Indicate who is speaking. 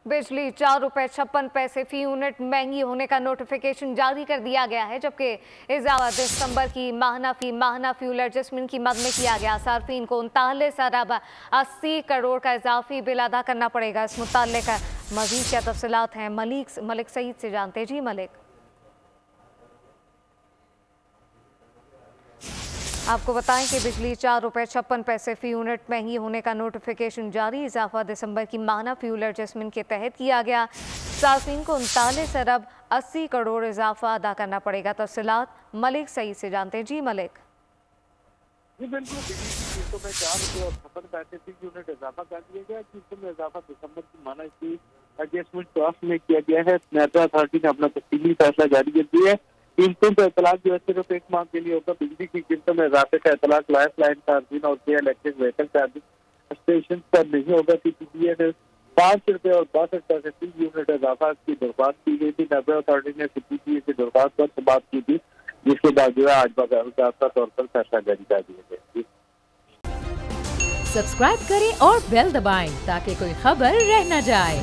Speaker 1: बिजली 4.56 रुपए फी यूनिट महंगी होने का नोटिफिकेशन जारी कर दिया गया है, जबकि इजाफा दिसंबर की माहना फ्यूल एडजस्टमेंट कीमत में किया गया। सार्फिन को 39 अरब 80 करोड़ का इजाफी बिल अदा करना पड़ेगा। इस मुताल्लिक मजीद क्या तफसीलात हैं मलिक सईद से जानते। जी मलिक, आपको बताएं कि बिजली 4.56 रुपए फी यूनिट महंगी होने का नोटिफिकेशन जारी। इजाफा दिसंबर की माहना फ्यूल एडजस्टमेंट के तहत किया गया। सार्फिन को 39 अरब 80 करोड़ इजाफा अदा करना पड़ेगा। तफसीलात मलिक सईद से जानते हैं। जी मलिक।
Speaker 2: जी बिल्कुल, बिजली की कीमतों में 4.56 रुपए फी यूनिट इजाफा कर दिया गया। कीमतों में इजाफा दिसंबर की माहना की एडजस्टमेंट ड्राफ्ट में किया गया है। नेटवर्क अथॉरिटी ने अपना तफसीली फैसला जारी कर दिया है। कीमतों पर इतलाक जो है सिर्फ एक माह के लिए होगा। बिजली की कीमतों में इजाफे का इतलाक लाइफ लाइन चार्जिंग और इलेक्ट्रिक व्हीकल चार्जिंग स्टेशन पर नहीं होगा। CPCA ने 5 रुपए और 62 पैसे फी यूनिट इजाफा की दरख्वास्त की गई थी। नेटवर्क अथॉरिटी ने CPCA की दरख्वास्त पर समाप्त की थी, जिसके बाद जो है आज बाकायदा तौर पर फैसला जारी कर दिया गया।
Speaker 3: सब्सक्राइब करें और बेल दबाएं ताकि कोई खबर रह न जाए।